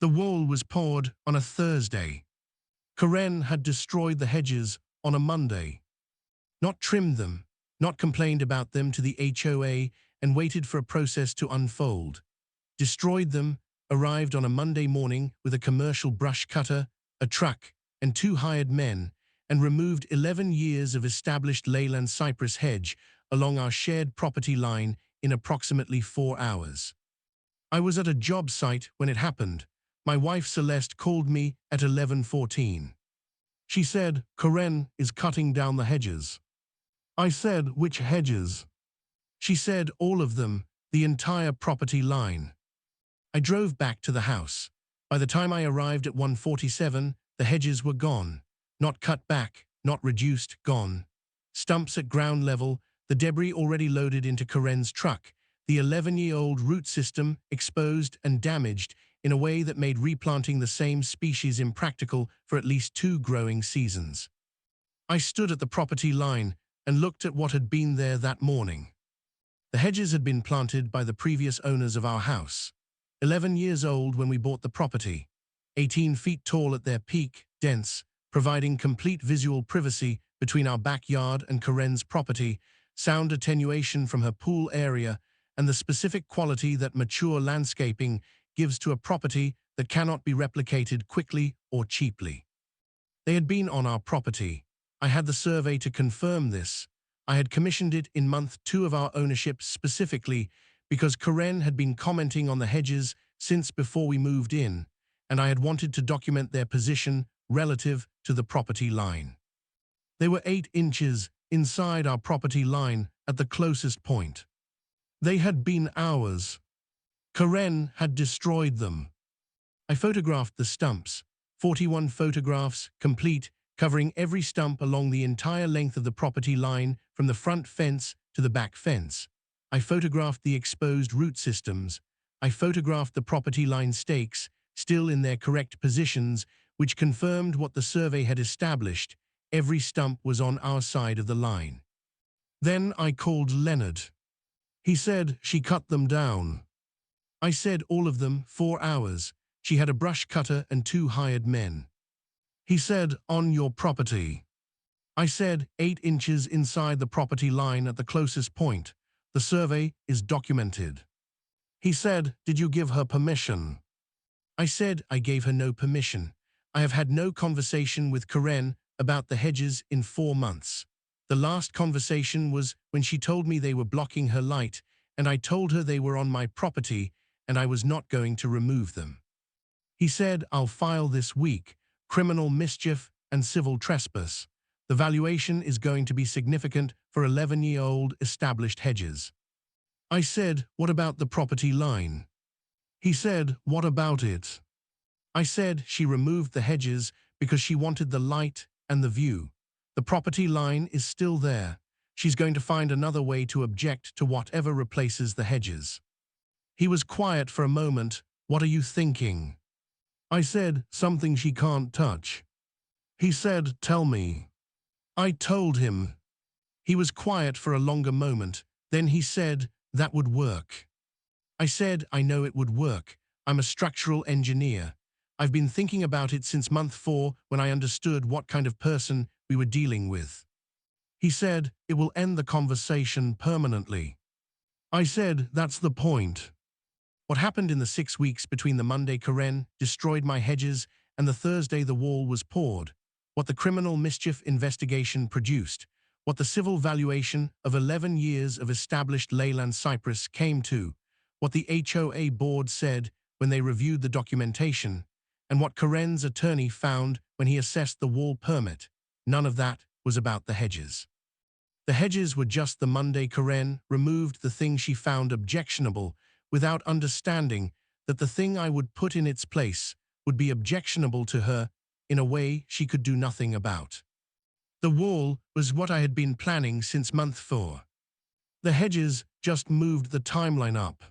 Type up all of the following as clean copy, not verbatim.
The wall was poured on a Thursday. Karen had destroyed the hedges on a Monday. Not trimmed them, not complained about them to the HOA and waited for a process to unfold. Destroyed them, arrived on a Monday morning with a commercial brush cutter, a truck, and 2 hired men, and removed 11 years of established leyland cypress hedge along our shared property line in approximately 4 hours. I was at a job site when it happened. My wife Celeste called me at 11:14. She said, "Karen is cutting down the hedges." I said, "Which hedges?" She said, "All of them, the entire property line." I drove back to the house. By the time I arrived at 1:47, the hedges were gone. Not cut back, not reduced, gone. Stumps at ground level, the debris already loaded into Karen's truck, the 11-year-old root system exposed and damaged in a way that made replanting the same species impractical for at least 2 growing seasons. I stood at the property line and looked at what had been there that morning. The hedges had been planted by the previous owners of our house. 11 years old when we bought the property, 18 feet tall at their peak, dense, providing complete visual privacy between our backyard and Karen's property, sound attenuation from her pool area, and the specific quality that mature landscaping gives to a property that cannot be replicated quickly or cheaply. They had been on our property. I had the survey to confirm this. I had commissioned it in month 2 of our ownership specifically because Karen had been commenting on the hedges since before we moved in, and I had wanted to document their position relative to the property line. They were 8 inches inside our property line at the closest point. They had been ours. Karen had destroyed them. I photographed the stumps, 41 photographs, complete, covering every stump along the entire length of the property line from the front fence to the back fence. I photographed the exposed root systems. I photographed the property line stakes, still in their correct positions, which confirmed what the survey had established. Every stump was on our side of the line. Then I called Leonard. He said she cut them down. I said all of them, 4 hours. She had a brush cutter and 2 hired men. He said, "On your property." I said, 8 inches inside the property line at the closest point. The survey is documented. He said, "Did you give her permission?" I said I gave her no permission. I have had no conversation with Karen about the hedges in 4 months. The last conversation was when she told me they were blocking her light, and I told her they were on my property and I was not going to remove them. He said, "I'll file this week, criminal mischief and civil trespass. The valuation is going to be significant for 11-year-old established hedges." I said, "What about the property line?" He said, "What about it?" I said she removed the hedges because she wanted the light and the view. The property line is still there. She's going to find another way to object to whatever replaces the hedges. He was quiet for a moment. "What are you thinking?" I said, "Something she can't touch." He said, "Tell me." I told him. He was quiet for a longer moment. Then he said, "That would work." I said, "I know it would work. I'm a structural engineer. I've been thinking about it since month 4 when I understood what kind of person we were dealing with." He said, "It will end the conversation permanently." I said, "That's the point." What happened in the 6 weeks between the Monday Karen destroyed my hedges and the Thursday the wall was poured, what the criminal mischief investigation produced, what the civil valuation of 11 years of established leyland cypress came to, what the HOA board said when they reviewed the documentation, and what Karen's attorney found when he assessed the wall permit. None of that was about the hedges. The hedges were just the Monday Karen removed the thing she found objectionable without understanding that the thing I would put in its place would be objectionable to her in a way she could do nothing about. The wall was what I had been planning since month 4. The hedges just moved the timeline up.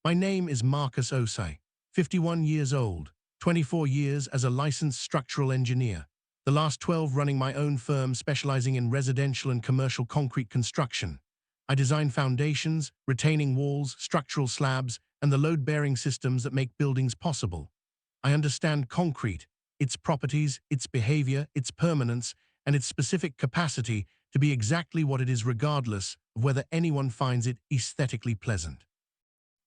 My name is Marcus Osei, 51 years old, 24 years as a licensed structural engineer, the last 12 running my own firm specializing in residential and commercial concrete construction. I design foundations, retaining walls, structural slabs, and the load-bearing systems that make buildings possible. I understand concrete, its properties, its behavior, its permanence, and its specific capacity to be exactly what it is regardless of whether anyone finds it aesthetically pleasant.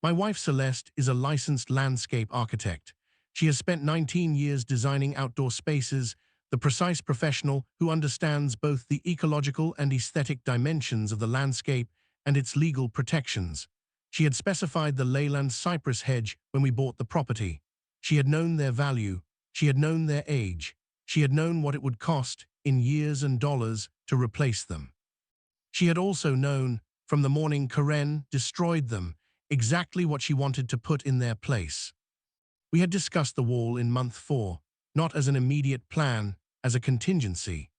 My wife Celeste is a licensed landscape architect. She has spent 19 years designing outdoor spaces, the precise professional who understands both the ecological and aesthetic dimensions of the landscape and its legal protections. She had specified the leyland cypress hedge when we bought the property. She had known their value, she had known their age, she had known what it would cost in years and dollars to replace them. She had also known, from the morning Karen destroyed them, exactly what she wanted to put in their place. We had discussed the wall in month 4, not as an immediate plan, as a contingency.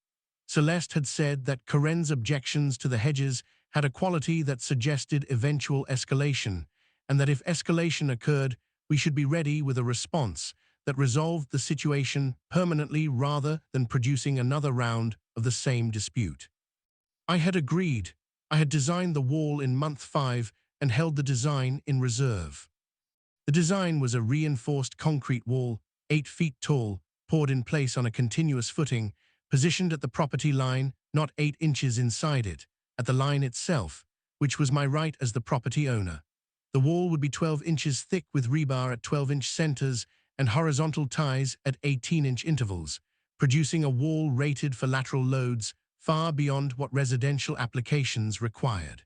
Celeste had said that Karen's objections to the hedges had a quality that suggested eventual escalation, and that if escalation occurred, we should be ready with a response that resolved the situation permanently rather than producing another round of the same dispute. I had agreed. I had designed the wall in month 5 and held the design in reserve. The design was a reinforced concrete wall, 8 feet tall, poured in place on a continuous footing, positioned at the property line, not 8 inches inside it, at the line itself, which was my right as the property owner. The wall would be 12 inches thick with rebar at 12-inch centers and horizontal ties at 18-inch intervals, producing a wall rated for lateral loads far beyond what residential applications required.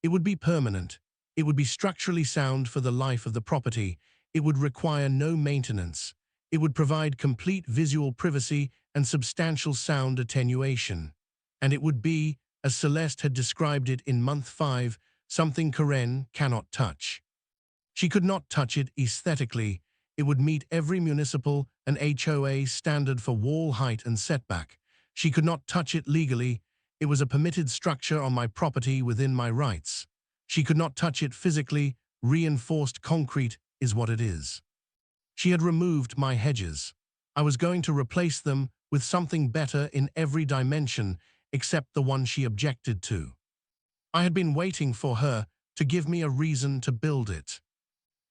It would be permanent. It would be structurally sound for the life of the property. It would require no maintenance. It would provide complete visual privacy and substantial sound attenuation. And it would be, as Celeste had described it in month 5, something Karen cannot touch. She could not touch it aesthetically. It would meet every municipal and HOA standard for wall height and setback. She could not touch it legally. It was a permitted structure on my property within my rights. She could not touch it physically. Reinforced concrete is what it is. She had removed my hedges. I was going to replace them with something better in every dimension except the one she objected to. I had been waiting for her to give me a reason to build it.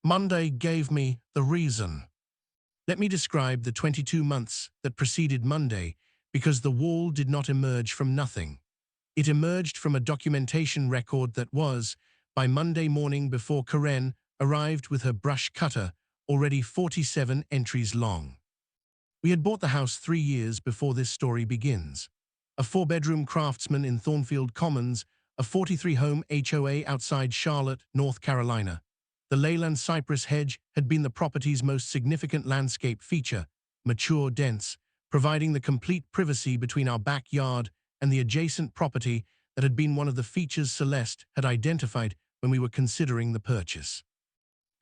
Monday gave me the reason. Let me describe the 22 months that preceded Monday, because the wall did not emerge from nothing. It emerged from a documentation record that was, by Monday morning before Karen arrived with her brush cutter, already 47 entries long. We had bought the house 3 years before this story begins. A 4-bedroom Craftsman in Thornfield Commons, a 43-home HOA outside Charlotte, North Carolina. The leyland cypress hedge had been the property's most significant landscape feature, mature, dense, providing the complete privacy between our backyard and the adjacent property that had been one of the features Celeste had identified when we were considering the purchase.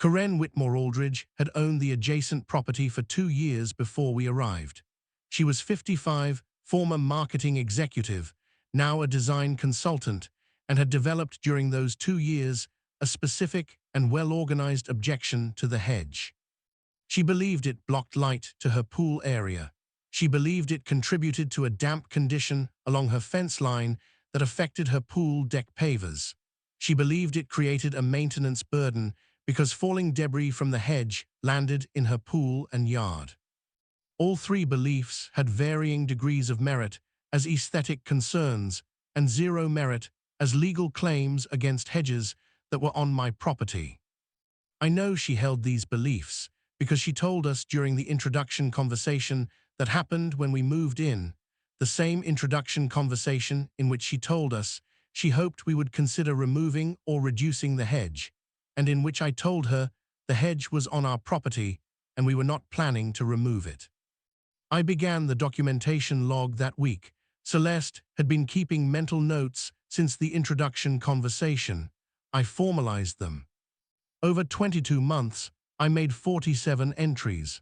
Karen Whitmore Aldridge had owned the adjacent property for 2 years before we arrived. She was 55, former marketing executive, now a design consultant, and had developed during those 2 years a specific and well-organized objection to the hedge. She believed it blocked light to her pool area. She believed it contributed to a damp condition along her fence line that affected her pool deck pavers. She believed it created a maintenance burden because falling debris from the hedge landed in her pool and yard. All 3 beliefs had varying degrees of merit as aesthetic concerns and 0 merit as legal claims against hedges that were on my property. I know she held these beliefs because she told us during the introduction conversation that happened when we moved in, the same introduction conversation in which she told us she hoped we would consider removing or reducing the hedge, and in which I told her the hedge was on our property and we were not planning to remove it. I began the documentation log that week. Celeste had been keeping mental notes since the introduction conversation. I formalized them. Over 22 months, I made 47 entries.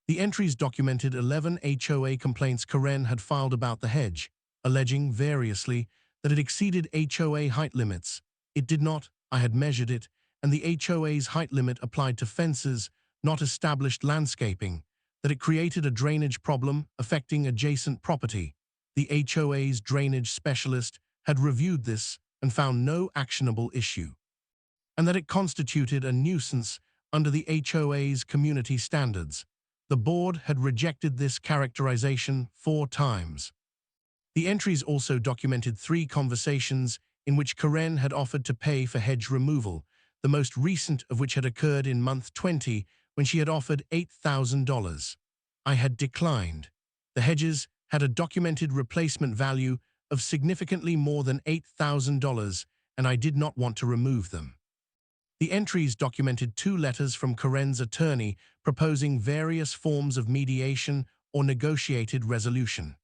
The entries documented 11 HOA complaints Karen had filed about the hedge, alleging variously that it exceeded HOA height limits. It did not. I had measured it, and the HOA's height limit applied to fences, not established landscaping, that it created a drainage problem affecting adjacent property. The HOA's drainage specialist had reviewed this and found no actionable issue, and that it constituted a nuisance under the HOA's community standards. The board had rejected this characterization 4 times. The entries also documented 3 conversations in which Karen had offered to pay for hedge removal, the most recent of which had occurred in month 20 when she had offered $8,000. I had declined. The hedges had a documented replacement value of significantly more than $8,000, and I did not want to remove them. The entries documented 2 letters from Karen's attorney proposing various forms of mediation or negotiated resolution.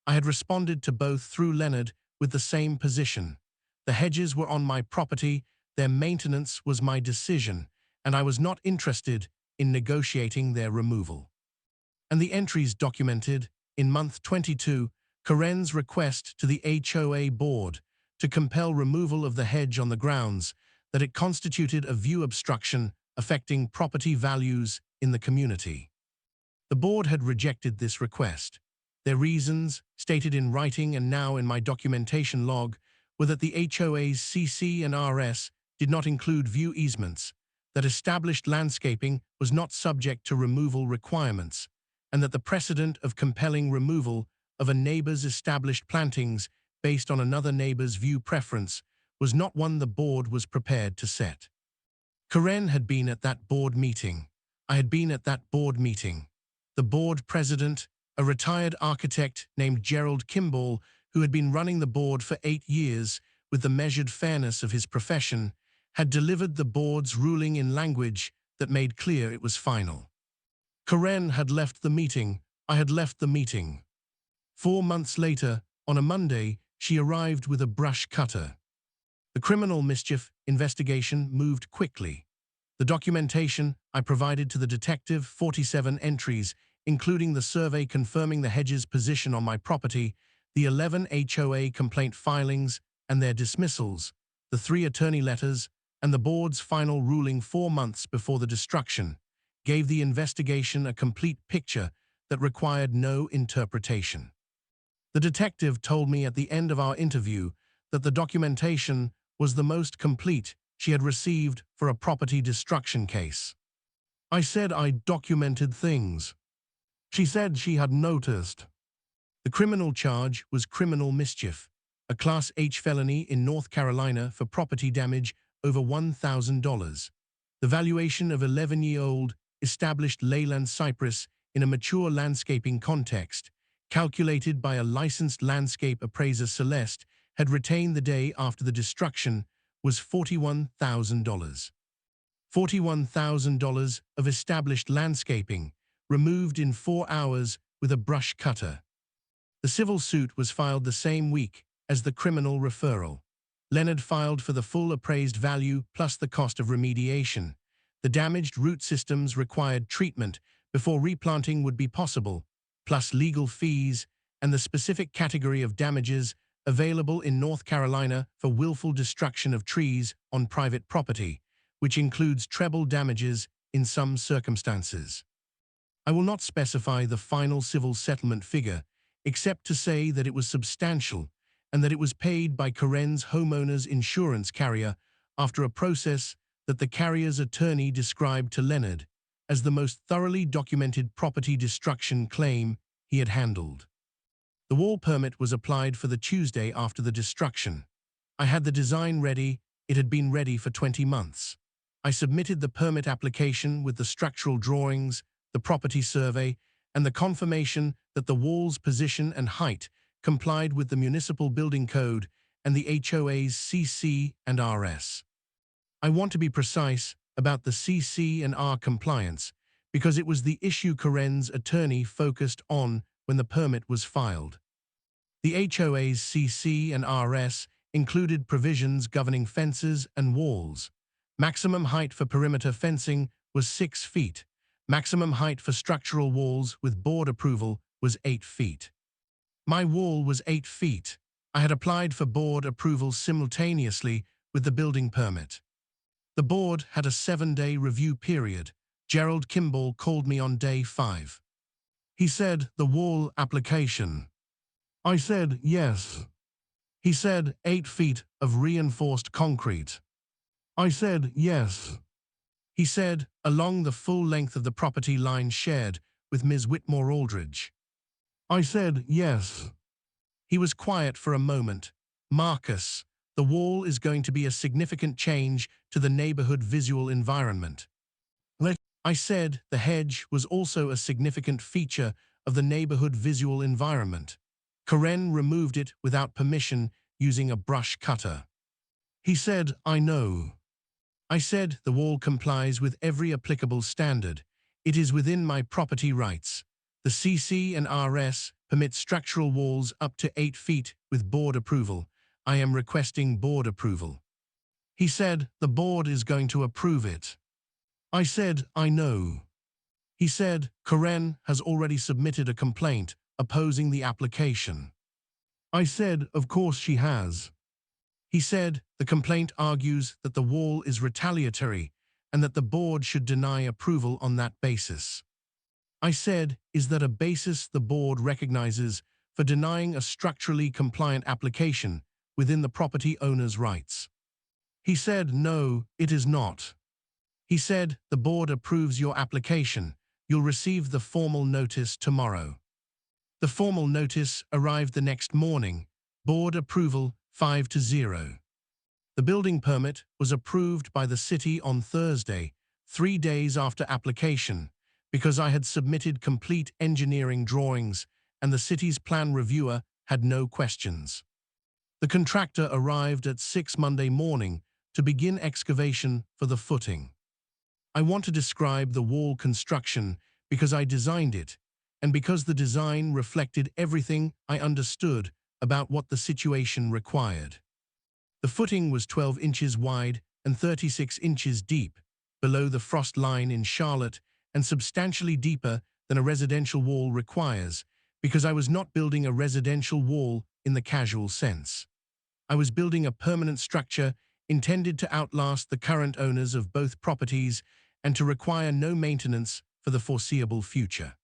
I had responded to both through Leonard with the same position. The hedges were on my property, their maintenance was my decision, and I was not interested in negotiating their removal. And the entries documented, in month 22, Karen's request to the HOA board to compel removal of the hedge on the grounds that it constituted a view obstruction affecting property values in the community. The board had rejected this request. Their reasons, stated in writing and now in my documentation log, were that the HOA's CC and RS did not include view easements, that established landscaping was not subject to removal requirements, and that the precedent of compelling removal of a neighbor's established plantings based on another neighbor's view preference was not one the board was prepared to set. Karen had been at that board meeting. I had been at that board meeting. The board president, a retired architect named Gerald Kimball, who had been running the board for 8 years with the measured fairness of his profession, had delivered the board's ruling in language that made clear it was final. Karen had left the meeting. I had left the meeting. 4 months later, on a Monday, she arrived with a brush cutter. The criminal mischief investigation moved quickly. The documentation I provided to the detective, 47 entries, including the survey confirming the hedges' position on my property, the 11 HOA complaint filings and their dismissals, the 3 attorney letters, and the board's final ruling 4 months before the destruction, gave the investigation a complete picture that required no interpretation. The detective told me at the end of our interview that the documentation was the most complete she had received for a property destruction case. I said I documented things. She said she had noticed. The criminal charge was criminal mischief, a Class H felony in North Carolina for property damage over $1,000. The valuation of 11-year-old established leyland cypress in a mature landscaping context, calculated by a licensed landscape appraiser Celeste, had retained the day after the destruction, was $41,000. $41,000 of established landscaping, removed in 4 hours with a brush cutter. The civil suit was filed the same week as the criminal referral. Leonard filed for the full appraised value plus the cost of remediation. The damaged root systems required treatment before replanting would be possible, plus legal fees and the specific category of damages available in North Carolina for willful destruction of trees on private property, which includes treble damages in some circumstances. I will not specify the final civil settlement figure, except to say that it was substantial and that it was paid by Karen's homeowner's insurance carrier after a process that the carrier's attorney described to Leonard as the most thoroughly documented property destruction claim he had handled. The wall permit was applied for the Tuesday after the destruction. I had the design ready. It had been ready for 20 months. I submitted the permit application with the structural drawings, the property survey, and the confirmation that the wall's position and height complied with the municipal building code and the HOA's CC and RS. I want to be precise about the CC and R compliance because it was the issue Karen's attorney focused on when the permit was filed. The HOA's CC and RS included provisions governing fences and walls. Maximum height for perimeter fencing was 6 feet. Maximum height for structural walls with board approval was 8 feet. My wall was 8 feet. I had applied for board approval simultaneously with the building permit. The board had a 7-day review period. Gerald Kimball called me on day 5. He said, "The wall application." I said, "Yes." He said, 8 feet of reinforced concrete. I said, "Yes." he said, along the full length of the property line shared with Ms. Whitmore Aldridge. I said, yes. He was quiet for a moment. Marcus, the wall is going to be a significant change to the neighborhood visual environment. I said the hedge was also a significant feature of the neighborhood visual environment. Karen removed it without permission using a brush cutter. He said, I know. I said the wall complies with every applicable standard. It is within my property rights. The CC and RS permit structural walls up to 8 feet with board approval. I am requesting board approval. He said the board is going to approve it. I said, I know. He said, Karen has already submitted a complaint opposing the application. I said, of course she has. He said, the complaint argues that the wall is retaliatory and that the board should deny approval on that basis. I said, is that a basis the board recognizes for denying a structurally compliant application within the property owner's rights? He said, no, it is not. He said, the board approves your application. You'll receive the formal notice tomorrow. The formal notice arrived the next morning. Board approval 5-0. The building permit was approved by the city on Thursday, 3 days after application, because I had submitted complete engineering drawings and the city's plan reviewer had no questions. The contractor arrived at 6 Monday morning to begin excavation for the footing. I want to describe the wall construction because I designed it and because the design reflected everything I understood about what the situation required. The footing was 12 inches wide and 36 inches deep, below the frost line in Charlotte and substantially deeper than a residential wall requires, because I was not building a residential wall in the casual sense. I was building a permanent structure intended to outlast the current owners of both properties and to require no maintenance for the foreseeable future.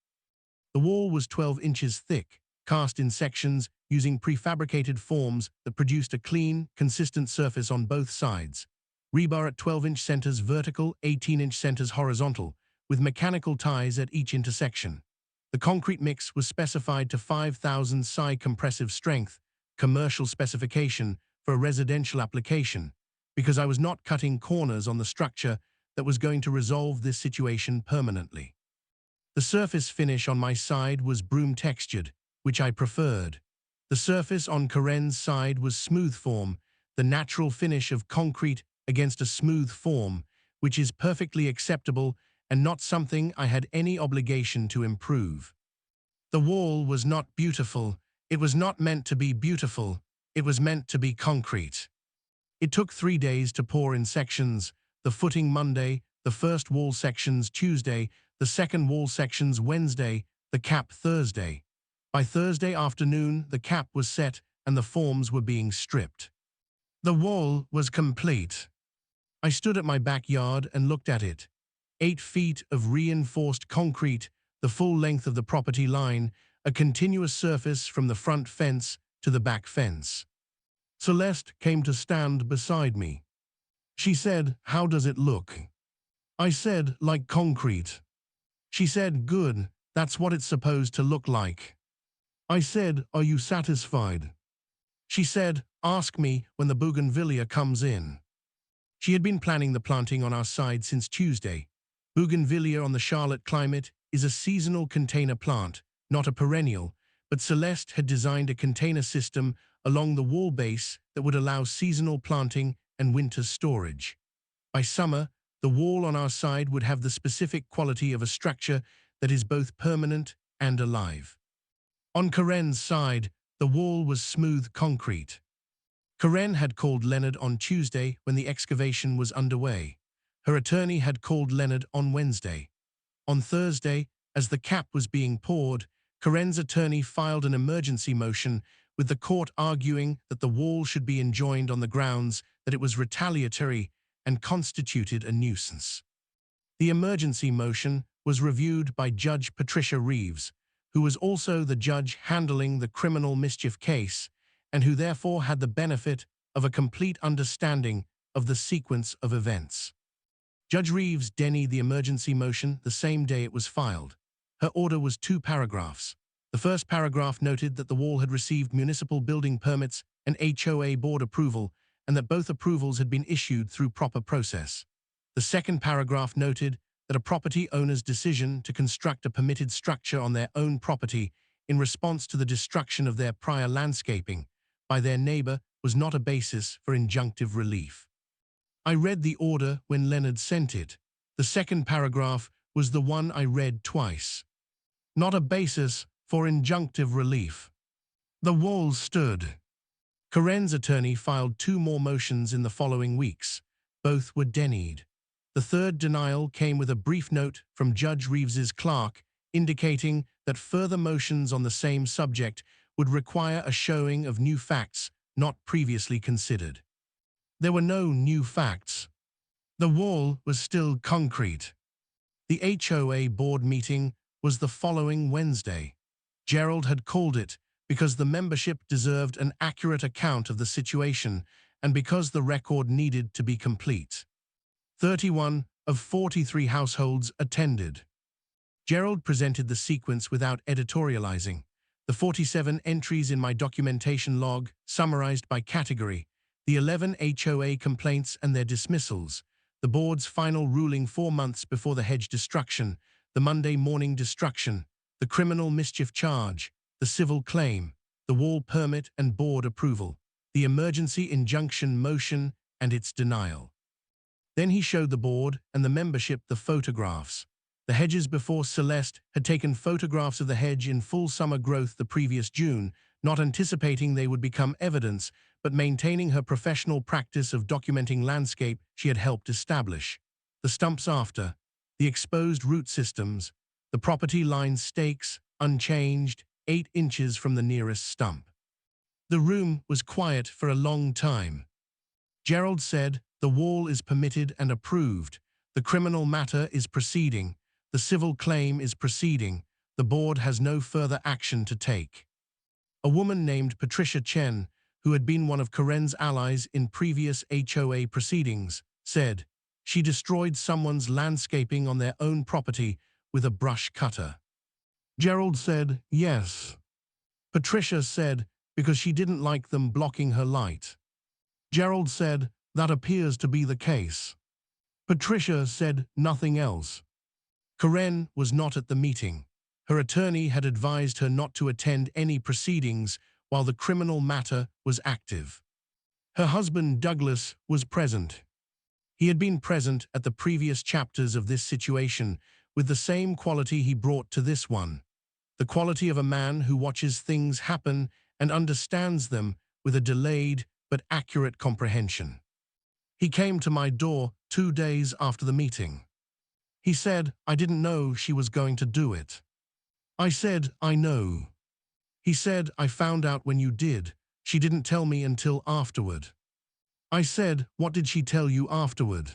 The wall was 12 inches thick, cast in sections using prefabricated forms that produced a clean, consistent surface on both sides. Rebar at 12-inch centers vertical, 18-inch centers horizontal, with mechanical ties at each intersection. The concrete mix was specified to 5,000 psi compressive strength, commercial specification for a residential application, because I was not cutting corners on the structure that was going to resolve this situation permanently. The surface finish on my side was broom textured, which I preferred. The surface on Karen's side was smooth form, the natural finish of concrete against a smooth form, which is perfectly acceptable and not something I had any obligation to improve. The wall was not beautiful. It was not meant to be beautiful. It was meant to be concrete. It took 3 days to pour in sections, the footing Monday, the first wall sections Tuesday, the second wall sections Wednesday, the cap Thursday. By Thursday afternoon, the cap was set and the forms were being stripped. The wall was complete. I stood at my backyard and looked at it. 8 feet of reinforced concrete, the full length of the property line, a continuous surface from the front fence to the back fence. Celeste came to stand beside me. She said, "How does it look?" I said, "Like concrete." She said, "Good, that's what it's supposed to look like." I said, "Are you satisfied?" She said, "Ask me when the bougainvillea comes in." She had been planning the planting on our side since Tuesday. Bougainvillea on the Charlotte climate is a seasonal container plant, not a perennial, but Celeste had designed a container system along the wall base that would allow seasonal planting and winter storage. By summer, the wall on our side would have the specific quality of a structure that is both permanent and alive. On Karen's side, the wall was smooth concrete. Karen had called Leonard on Tuesday when the excavation was underway. Her attorney had called Leonard on Wednesday. On Thursday, as the cap was being poured, Karen's attorney filed an emergency motion with the court arguing that the wall should be enjoined on the grounds that it was retaliatory and constituted a nuisance. The emergency motion was reviewed by Judge Patricia Reeves, who was also the judge handling the criminal mischief case and who therefore had the benefit of a complete understanding of the sequence of events. Judge Reeves denied the emergency motion the same day it was filed. Her order was 2 paragraphs. The first paragraph noted that the wall had received municipal building permits and HOA board approval, and that both approvals had been issued through proper process. The second paragraph noted that a property owner's decision to construct a permitted structure on their own property in response to the destruction of their prior landscaping by their neighbor was not a basis for injunctive relief. I read the order when Leonard sent it. The second paragraph was the one I read twice. Not a basis for injunctive relief. The wall stood. Karen's attorney filed 2 more motions in the following weeks. Both were denied. The third denial came with a brief note from Judge Reeves's clerk indicating that further motions on the same subject would require a showing of new facts not previously considered. There were no new facts. The wall was still concrete. The HOA board meeting was the following Wednesday. Gerald had called it because the membership deserved an accurate account of the situation and because the record needed to be complete. 31 of 43 households attended. Gerald presented the sequence without editorializing. The 47 entries in my documentation log, summarized by category, the 11 HOA complaints and their dismissals, the board's final ruling 4 months before the hedge destruction, the Monday morning destruction, the criminal mischief charge, the civil claim, the wall permit and board approval, the emergency injunction motion and its denial. Then he showed the board and the membership the photographs. The Hedges before Celeste had taken photographs of the hedge in full summer growth the previous June, not anticipating they would become evidence, but maintaining her professional practice of documenting landscape she had helped establish. The stumps after, the exposed root systems, the property line stakes, unchanged, 8 inches from the nearest stump. The room was quiet for a long time. Gerald said, "The wall is permitted and approved. The criminal matter is proceeding. The civil claim is proceeding. The board has no further action to take." A woman named Patricia Chen, who had been one of Karen's allies in previous HOA proceedings, said, "She destroyed someone's landscaping on their own property with a brush cutter." Gerald said, "Yes." Patricia said, "Because she didn't like them blocking her light." Gerald said, "That appears to be the case." Patricia said nothing else. Karen was not at the meeting. Her attorney had advised her not to attend any proceedings while the criminal matter was active. Her husband, Douglas, was present. He had been present at the previous chapters of this situation with the same quality he brought to this one, the quality of a man who watches things happen and understands them with a delayed but accurate comprehension. He came to my door 2 days after the meeting. He said, "I didn't know she was going to do it." I said, "I know." He said, "I found out when you did. She didn't tell me until afterward." I said, "What did she tell you afterward?"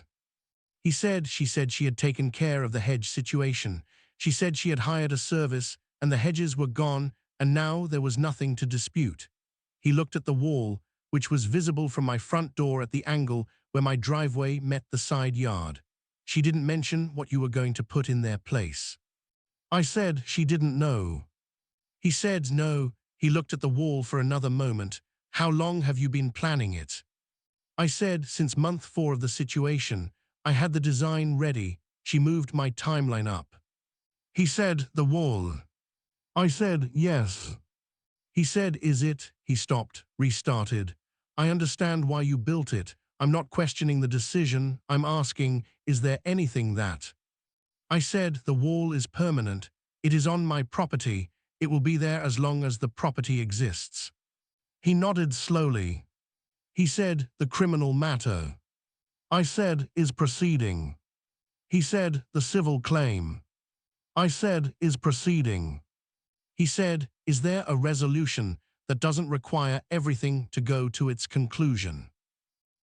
He said she had taken care of the hedge situation. She said she had hired a service and the hedges were gone and now there was nothing to dispute. He looked at the wall, which was visible from my front door at the angle where my driveway met the side yard. She didn't mention what you were going to put in their place. I said she didn't know. He said no. He looked at the wall for another moment. "How long have you been planning it?" I said, "Since month 4 of the situation. I had the design ready." She moved my timeline up. He said, "The wall." I said, "Yes." He said, "Is it?" He stopped, restarted. "I understand why you built it. I'm not questioning the decision. I'm asking, is there anything that—" I said, "The wall is permanent. It is on my property. It will be there as long as the property exists." He nodded slowly. He said, "The criminal matter." I said, "Is proceeding." He said, "The civil claim." I said, "Is proceeding." He said, "Is there a resolution that doesn't require everything to go to its conclusion?"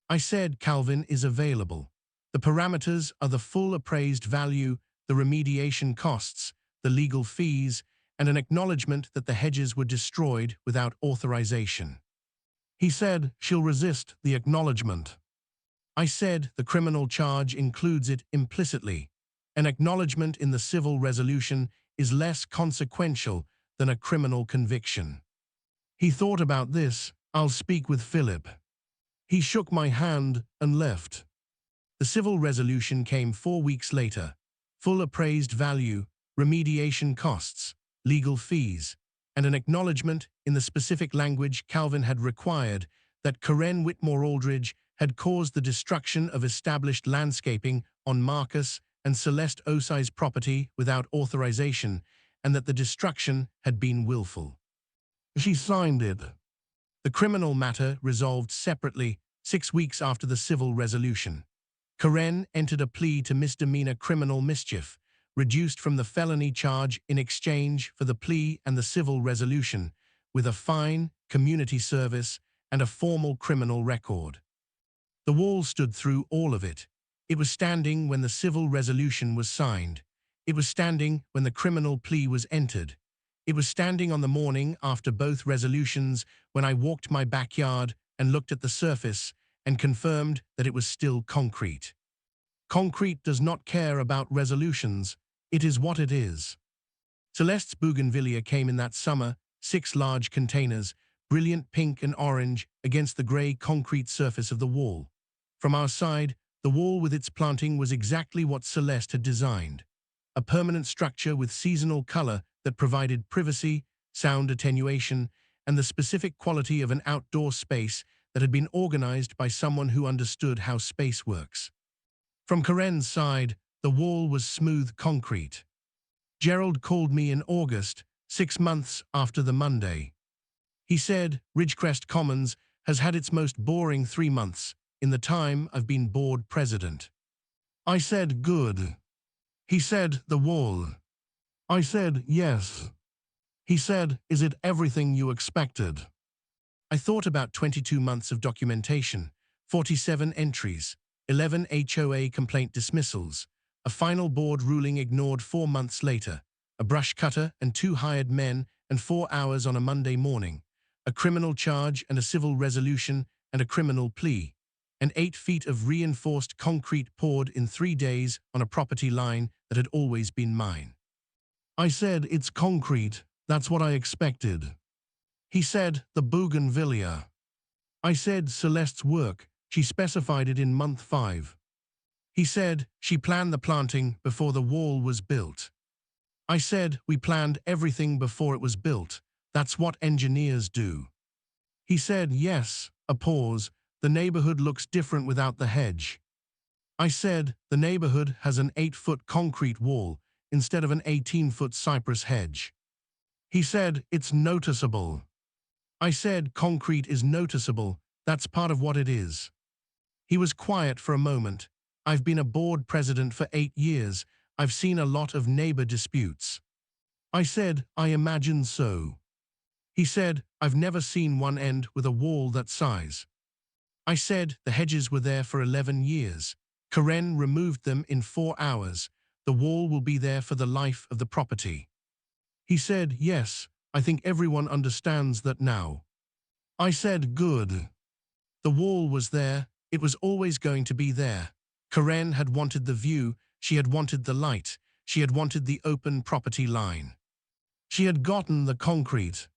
I said, "Calvin is available. The parameters are the full appraised value, the remediation costs, the legal fees, and an acknowledgement that the hedges were destroyed without authorization." He said, "She'll resist the acknowledgement." I said the criminal charge includes it implicitly. An acknowledgement in the civil resolution is less consequential than a criminal conviction. He thought about this. I'll speak with Philip. He shook my hand and left. The civil resolution came 4 weeks later. Full appraised value, remediation costs, legal fees, and an acknowledgement in the specific language Calvin had required that Karen Whitmore Aldridge had caused the destruction of established landscaping on Marcus and Celeste Osai's property without authorization, and that the destruction had been willful. She signed it. The criminal matter resolved separately 6 weeks after the civil resolution. Karen entered a plea to misdemeanor criminal mischief, reduced from the felony charge in exchange for the plea and the civil resolution, with a fine, community service, and a formal criminal record. The wall stood through all of it. It was standing when the civil resolution was signed. It was standing when the criminal plea was entered. It was standing on the morning after both resolutions when I walked my backyard and looked at the surface and confirmed that it was still concrete. Concrete does not care about resolutions. It is what it is. Celeste's bougainvillea came in that summer, 6 large containers, brilliant pink and orange against the grey concrete surface of the wall. From our side, the wall with its planting was exactly what Celeste had designed. A permanent structure with seasonal color that provided privacy, sound attenuation, and the specific quality of an outdoor space that had been organized by someone who understood how space works. From Karen's side, the wall was smooth concrete. Gerald called me in August, 6 months after the Monday. He said, Ridgecrest Commons has had its most boring 3 months in the time I've been board president. I said, good. He said, the wall. I said, yes. He said, is it everything you expected? I thought about 22 months of documentation, 47 entries, 11 HOA complaint dismissals, a final board ruling ignored 4 months later, a brush cutter and 2 hired men and 4 hours on a Monday morning, a criminal charge and a civil resolution and a criminal plea, and 8 feet of reinforced concrete poured in 3 days on a property line that had always been mine. I said, it's concrete, that's what I expected. He said, the bougainvillea. I said, Celeste's work, she specified it in month 5. He said, she planned the planting before the wall was built. I said, we planned everything before it was built, that's what engineers do. He said, yes, a pause, the neighborhood looks different without the hedge. I said, the neighborhood has an 8-foot concrete wall instead of an 18-foot cypress hedge. He said, it's noticeable. I said, concrete is noticeable, that's part of what it is. He was quiet for a moment. I've been a board president for 8 years. I've seen a lot of neighbor disputes. I said, I imagine so. He said, I've never seen one end with a wall that size. I said, the hedges were there for 11 years. Karen removed them in 4 hours. The wall will be there for the life of the property. He said, yes, I think everyone understands that now. I said, good. The wall was there. It was always going to be there. Karen had wanted the view. She had wanted the light. She had wanted the open property line. She had gotten the concrete.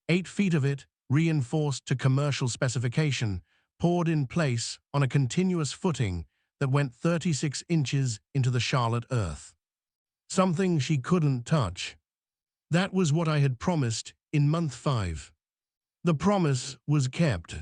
8 feet of it, reinforced to commercial specification, poured in place on a continuous footing that went 36 inches into the Charlotte earth. Something she couldn't touch. That was what I had promised in month 5. The promise was kept.